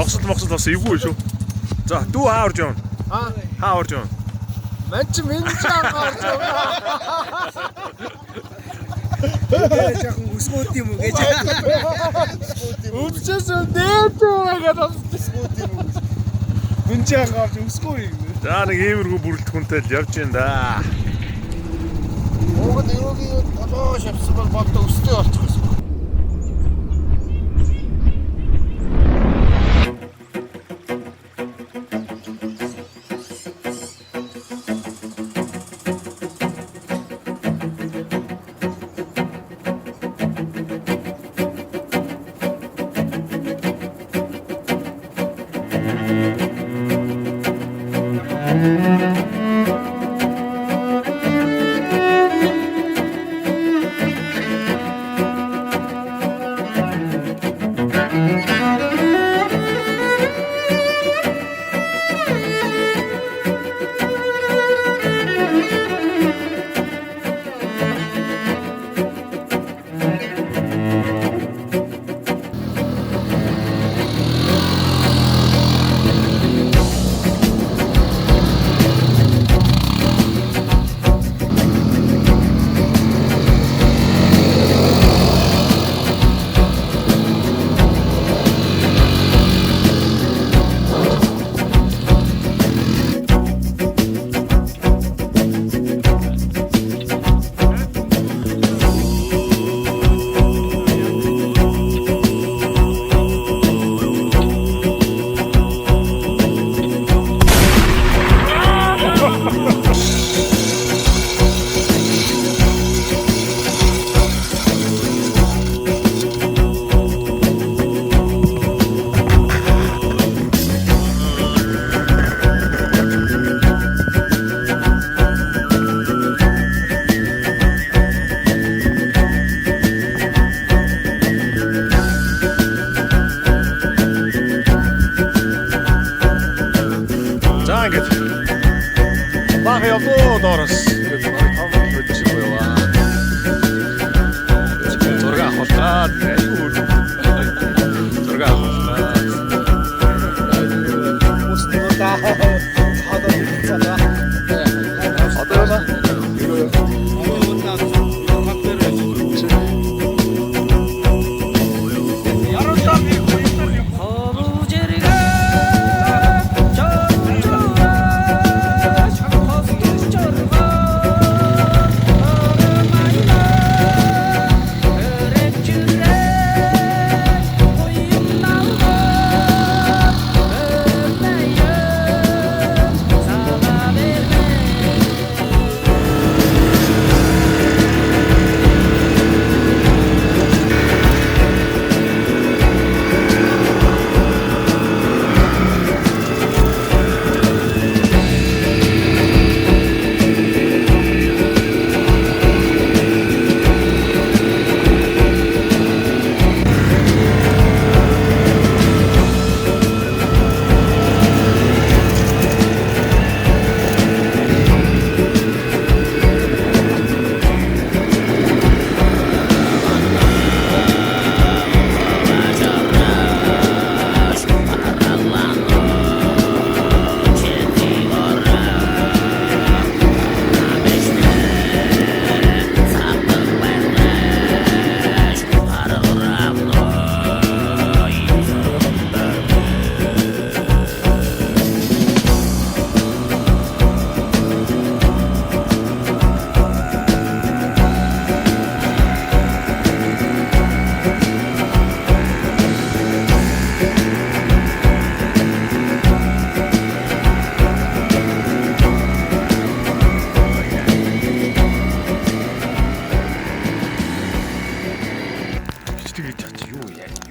Зогсол бас эвгүй шүү. За дүү хаа орж явна. Хаа орж явна. Манч минь чамаар жоо. Жаахан өсгөөд юм уу гэж. Үдчээс нээдээ гэдэг Өсгөөд юм уу гэж. минь чамаар өсгөө юм. За нэг иймэрхүү бүрэлдэхүүнтэй л явж байна да. Уугаад өрөөгийн толгоо шавсан бол бодоо өстэй болчих гэсэн. Бага явуу доороос том хөдөлж яваа. Зураг авахлаад зураг авахлаад. Устнуудаа хадаа хийцгаа.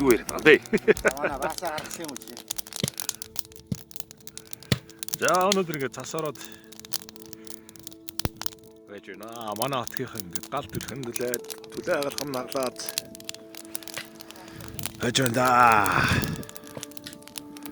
Юу яриад байгаа бэ? Манай баасаа гаргасан юм чи. За өнөөдөр ингээд цас ороод байж байна. Манай хотгийнхан ингээд гал түлхэн түлээ агалхан наглаад байж байна да.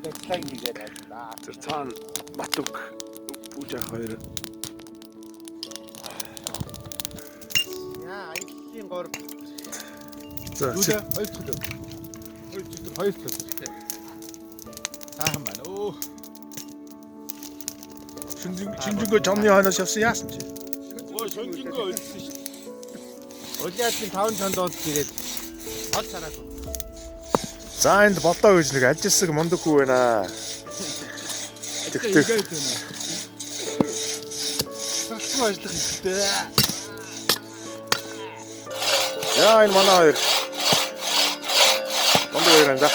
Дэглэн нэгээд ажиллаа. Тэр цаана Батүг Пүүжа хоёр. Яа, айхийн гор. За Хоёр дахь. Сайхан байна. Өө. Шинжэнгөө чамны хойноос явсан яасан чи? Ой, шөнжингөө өлсөн шүү. Улиатын 5 чондод ирээд хол сараад. За энд болдоо гэж нэг алжилсаг мундаг хүү байна. Тэгтэг. Салхуу ажиллах хэрэгтэй. Яа энэ манай хоёр. Мундаг хоёр энэ.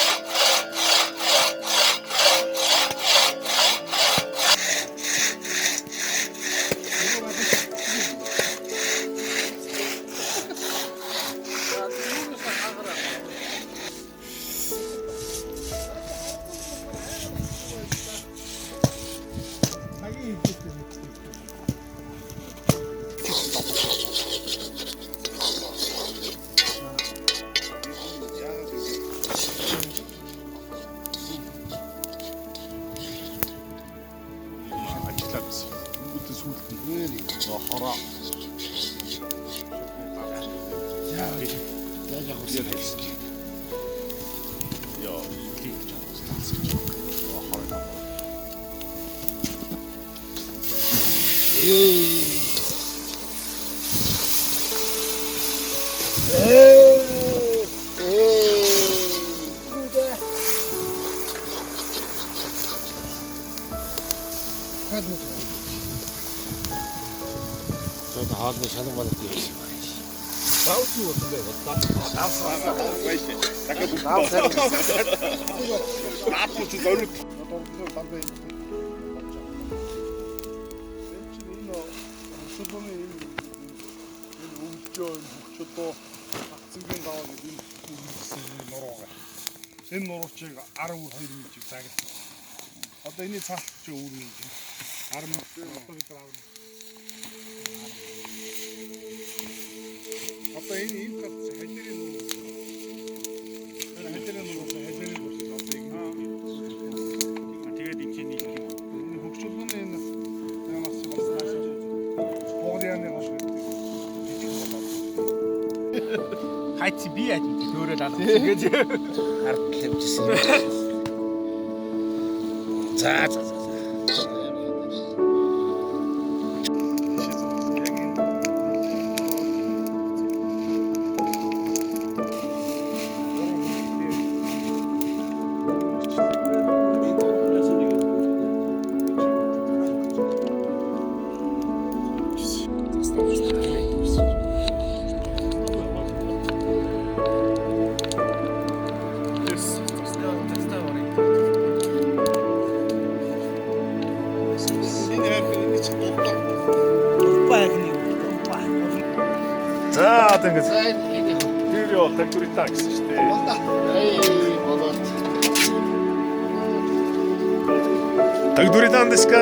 Хороо. Яа гэж. Яг хэлсэн. Яа, тийм ч бас гэж. Хороо. 저도 하도 샤는 받을 때 있어요. 싸우지 못해. 왔다. Наапч зориг. Энэ нуруучийг 12 мөчийг загт. Одоо энэ цааш чи өөр юм чинь. 10 мөч одоо бид аавна. Одоо энэ гад хайлтын нуруу. Энэ хайлтын нуруу хайлтын нуруу одоо ингэ. Тэгээд энэ чинь нэг юм. Энэ хөгжүүлэн энэ ямаас бас нааш. Боодяны гош. Хайц би яаж төөрөл алах гэж ард тавьжсэн. За. За одоо ингэ. Тэр яа тактуритаа гэсэн шүү дээ. болоод. Тактуритаа дэска?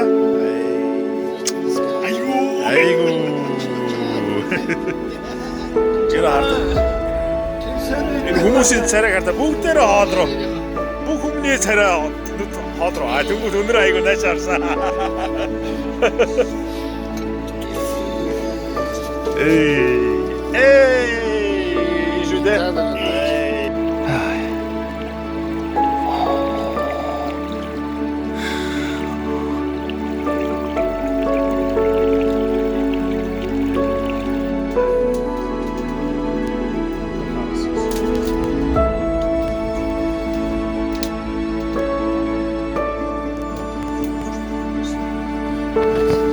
Айгу. Тэр хард. Энэ хүмүүсийн царайг хараад бүгдээрээ хоол руу. Бүх хүмүүний царай хоол руу. А тэнгуү өнөр айгу нааш харсан. Эй, жудэ.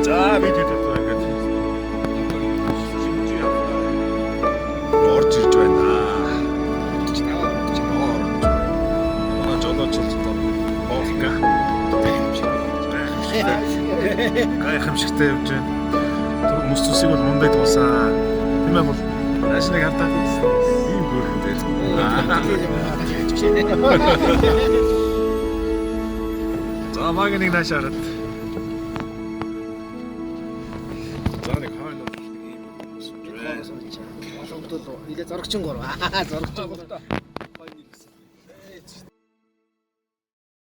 За бид хэд одоо ингэж орж ирж байна. Гайхамшигтай явж байна. Түр мөсцөсийг бол мундаг тулсан. Тийм ээ бол наашныг хардаад ийм гөрөн дээр. За магныг нааш хараад. За нэг хойно ийм. Илээ зурагчин гурав. Зурагчин гурав.